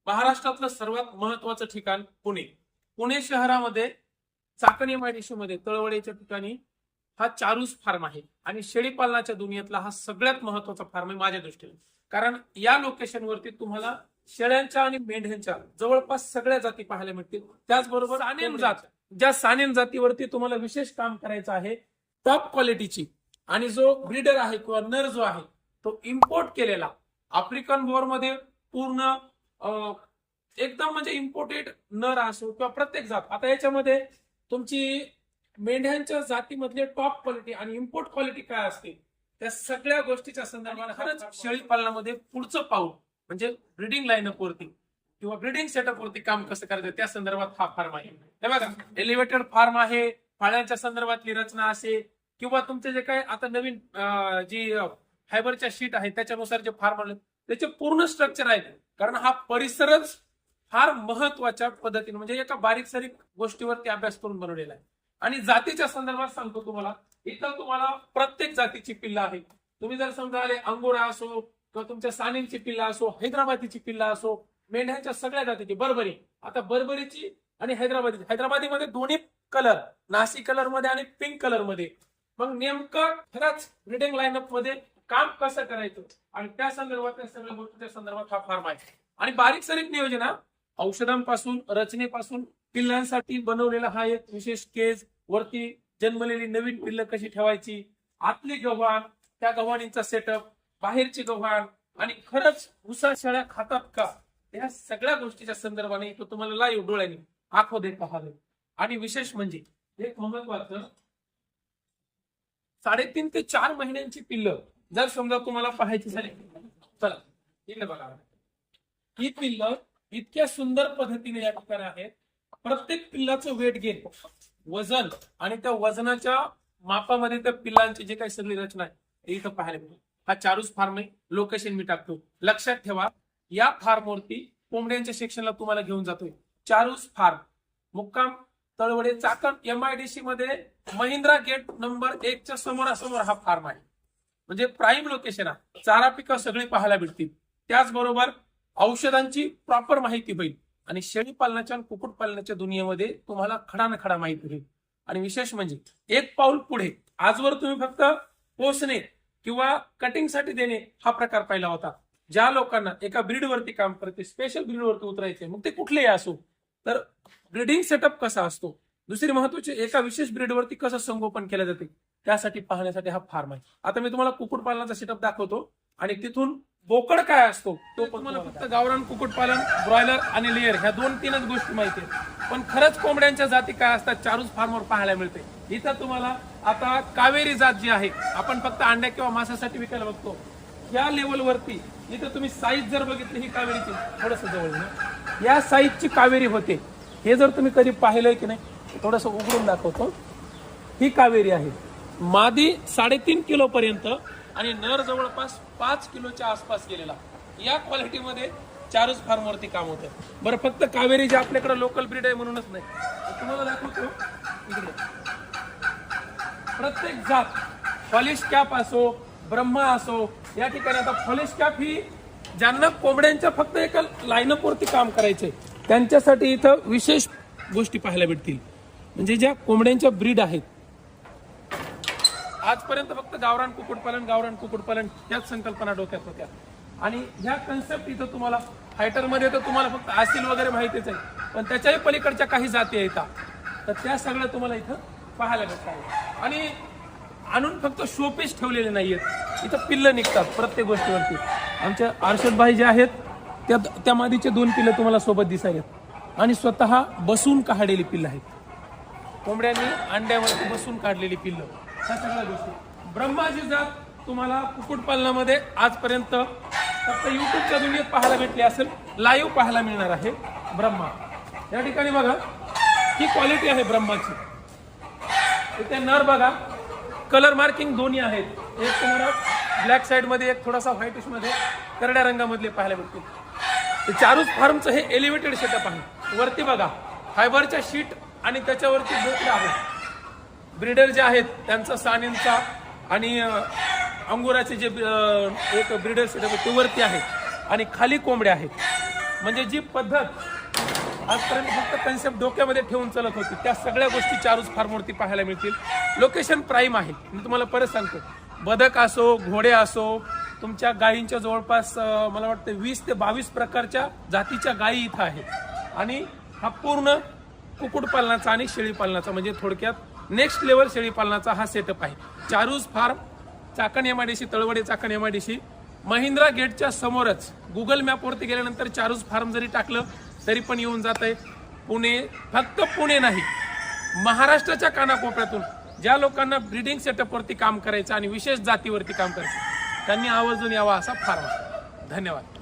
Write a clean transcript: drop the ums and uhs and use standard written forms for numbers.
महाराष्ट्रातलं सर्वात महत्वाचं ठिकाण पुणे. पुणे शहरामध्ये चाकण एमआयडीसी मध्ये तळवडेच्या ठिकाणी हा चारूस फार्म आहे आणि शेळी पालनाच्या दुनियेतला हा सगळ्यात महत्वाचा फार्म आहे माझ्या दृष्टीने. कारण या लोकेशनवरती तुम्हाला शेळ्यांच्या आणि मेंढ्यांच्या जवळपास सगळ्या जाती पाहायला मिळतील. त्याचबरोबर सानेन जात, ज्या सानेन जातीवरती तुम्हाला विशेष काम करायचं आहे, टॉप क्वालिटीची, आणि जो ब्रीडर आहे किंवा नर जो आहे तो इम्पोर्ट केलेला आफ्रिकन बोर मध्ये पूर्ण एकदम म्हणजे इम्पोर्टेड नर असो किंवा प्रत्येक जात. आता याच्यामध्ये तुमची मेंढ्यांच्या जातीमधले टॉप क्वालिटी आणि इम्पोर्ट क्वालिटी काय असते त्या सगळ्या गोष्टीच्या संदर्भात खरंच शेळी पालनामध्ये पुढचं पाऊल म्हणजे ब्रीडिंग लाईनअप वरती किंवा ब्रीडिंग सेटअप वरती काम कसं करायचं त्या संदर्भात हा फार्म आहे. हे बघा, एलिव्हेटेड फार्म आहे. फाळ्यांच्या संदर्भातली रचना असे किंवा तुमचे जे काय आता नवीन जी फायबरच्या शीट आहे त्याच्यानुसार जे फार्म आले त्याचे पूर्ण स्ट्रक्चर आहे. कारण हा परिसरच फार महत्वाच्या पद्धतीने म्हणजे एका बारीक सारीक गोष्टीवरती अभ्यास करून बनवलेला आहे. आणि जातीच्या संदर्भात सांगतो तुम्हाला, इथं तुम्हाला प्रत्येक जातीची पिल्ला आहे. तुम्ही जर समजा आले अंगोरा असो किंवा तुमच्या सानेंची पिल्ला असो, हैदराबादीची पिल्ला असो, मेंढ्यांच्या सगळ्या जातीची, बर्बरी, आता बर्बरीची आणि हैदराबादीमध्ये दोन्ही कलर, नासी कलर मध्ये आणि पिंक कलर मध्ये. मग नेमकं खरंच ब्रीडिंग लाईनअप मध्ये काम कसं करायचं आणि त्या संदर्भात त्या सगळ्या गोष्टीच्या संदर्भात हा फार्म आहे. आणि बारीक सारीक नियोजन, औषधांपासून रचनेपासून पिल्लांसाठी बनवलेला हा एक विशेष केज, वरती जन्मलेली नवीन पिल्लं कशी ठेवायची, आतली गव्हाण, त्या गव्हाणींचा सेटअप, बाहेरची गव्हाण, आणि खरंच भुसा शेळ्या खातात का, या सगळ्या गोष्टीच्या संदर्भाने तो तुम्हाला लाईव्ह डोळ्यांनी आखो देत पाहावे. आणि विशेष म्हणजे एक महत्वाचं 3.5 ते 4 महिन्यांची पिल्लं जर समजा तुम्हाला पाहायची झाली, चला इकडे बघा, ही पिल्लं इतक्या सुंदर पद्धतीने या ठिकाणी आहेत. प्रत्येक पिल्लाचं वेट गेन, वजन, आणि त्या वजनाच्या मापामध्ये त्या पिल्लांची जे काही सगळी रचना आहे ते इथं पाहायला मिळते. हा चारूस फार्म आहे. लोकेशन मी टाकतो, लक्षात ठेवा. या फार्मवरती कोंबड्यांच्या सेक्शनला तुम्हाला घेऊन जातोय. चारूस फार्म, मुक्काम तळवडे, चाकण एमआयडीसी मध्ये महिंद्रा गेट नंबर 1 च्या समोरासमोर हा फार्म आहे. म्हणजे प्राईम लोकेशन आहे. चारा पिकं सगळी पाहायला भेटतील. त्याचबरोबर औषधांची प्रॉपर माहिती होईल आणि शेळी पालनाच्या आणि कुक्कुट पालनाच्या दुनियेमध्ये तुम्हाला खडा माहिती होईल. आणि विशेष म्हणजे एक पाऊल पुढे, आजवर तुम्ही फक्त पोसणे किंवा कटिंग साठी देणे हा प्रकार पाहिला होता. ज्या लोकांना एका ब्रीडवरती काम करते, स्पेशल ब्रीडवरती उतरायचे, मग ते कुठलेही असो, तर ब्रीडिंग सेटअप कसा असतो, दुसरी महत्वाची एका विशेष ब्रीडवरती कसं संगोपन केलं जाते त्यासाठी पाहण्यासाठी हा फार्म आहे. आता मी तुम्हाला कुक्कुट पालनाचा सेटअप दाखवतो आणि तिथून बोकड काय असतो तो पण मला फक्त गावरान कुक्कुटपालन, ब्रॉयलर आणि लेअर ह्या 2-3च गोष्टी माहिती आहेत. पण खरंच कोंबड्यांच्या जाती काय असतात चारूस फार्मवर पाहायला मिळते. इथं तुम्हाला आता कावेरी जात जी आहे, आपण फक्त अंड्या किंवा मांसासाठी विकायला बघतो, या लेवलवरती इथं तुम्ही साईज जर बघितली, ही कावेरीची थोडस जवळ या साईजची कावेरी होते. हे जर तुम्ही कधी पाहिलंय की नाही, थोडस उघडून दाखवतो. ही कावेरी आहे. मादी 3.5 किलो पर्यंत आणि नर जवळपास 5 किलोच्या आसपास गेलेला. या क्वालिटीमध्ये चारूस फार्म वरती काम होतं. बरं, फक्त कावेरी जे आपल्याकडे लोकल ब्रीड आहे म्हणूनच नाही, तुम्हाला दाखवतो इकडे प्रत्येक जात, पॉलिश कॅप असो, ब्रह्मा असो, या ठिकाणी आता पॉलिश कॅप ही ज्यांना कोंबड्यांच्या फक्त एका लाईनअप वरती काम करायचंय त्यांच्यासाठी इथं विशेष गोष्टी पाहायला भेटतील. म्हणजे ज्या कोंबड्यांच्या ब्रीड आहेत, आजपर्यंत फक्त गावरान कुक्कुटपालन त्याच संकल्पना डोक्यात होत्या. आणि ह्या कन्सेप्ट इथं तुम्हाला फायटरमध्ये तर तुम्हाला फक्त आसिल वगैरे माहितीच आहे, पण त्याच्याही पलीकडच्या काही जाती येतात, तर त्या सगळ्या तुम्हाला इथं पाहायला भेटतात. आणि आणून फक्त शोपीस ठेवलेले नाहीयेत, इथं पिल्लं निघतात प्रत्येक गोष्टीवरती. आमच्या अर्षद भाई जे आहेत त्या मादीचे 2 पिल्लं तुम्हाला सोबत दिसायला, आणि स्वतः बसून काढलेली पिल्लं आहेत. कोंबड्यांनी अंड्यावरती बसून काढलेली पिल्लं, ह्या सगळ्या गोष्टी. ब्रह्माची जात तुम्हाला कुक्कुटपालनामध्ये आजपर्यंत फक्त युट्यूबच्या दुनियेत पाहायला भेटली असेल, लाईव्ह पाहायला मिळणार आहे ब्रह्मा. या ठिकाणी बघा, ही क्वालिटी आहे ब्रह्माची. इथे नर बघा, कलर मार्किंग दोन्ही आहेत. एक तुम्हाला ब्लॅक साईड मध्ये, एक थोडासा व्हाईटिश मध्ये करड्या रंगामधले पाहायला भेटतील. चारूस फार्मचं हे एलिव्हेटेड सेटअप आहे. वरती बघा फायबरच्या शीट आणि त्याच्यावरती बोकडे आहेत. ब्रीडर जे आहेत त्यांचा सानेंचा आणि अंगुराचे जे एक ब्रीडर सेटअप ते वरती आहे आणि खाली कोंबड्या आहेत. म्हणजे जी पद्धत आजपर्यंत फक्त कन्सेप्ट डोक्यामध्ये ठेवून चालत होती, त्या सगळ्या गोष्टी चारूस फार्मवरती पाहायला मिळतील. लोकेशन प्राईम आहे. मी तुम्हाला परत सांगतो, बदक असो, घोडे असो, तुमच्या गायींच्या जवळपास मला वाटतं 20 ते 22 प्रकारच्या जातीच्या गायी इथं आहेत. आणि हा पूर्ण कुक्कुटपालनाचा आणि शेळीपालनाचा, म्हणजे थोडक्यात नेक्स्ट लेवल शेळीपालनाचा हा सेटअप आहे. Charus farm, Chakan MIDC, Talawade Chakan MIDC, Mahindra गेटच्या समोरच. गुगल मॅपवरती गेल्यानंतर चारूस फार्म जरी टाकलं तरी पण येऊन जात आहे. पुणे, फक्त पुणे नाही, महाराष्ट्राच्या कानाकोपऱ्यातून ज्या लोकांना ब्रीडिंग सेटअपवरती काम करायचं आणि विशेष जातीवरती काम करायचं, त्यांनी आवर्जून यावा असा फार्म. धन्यवाद.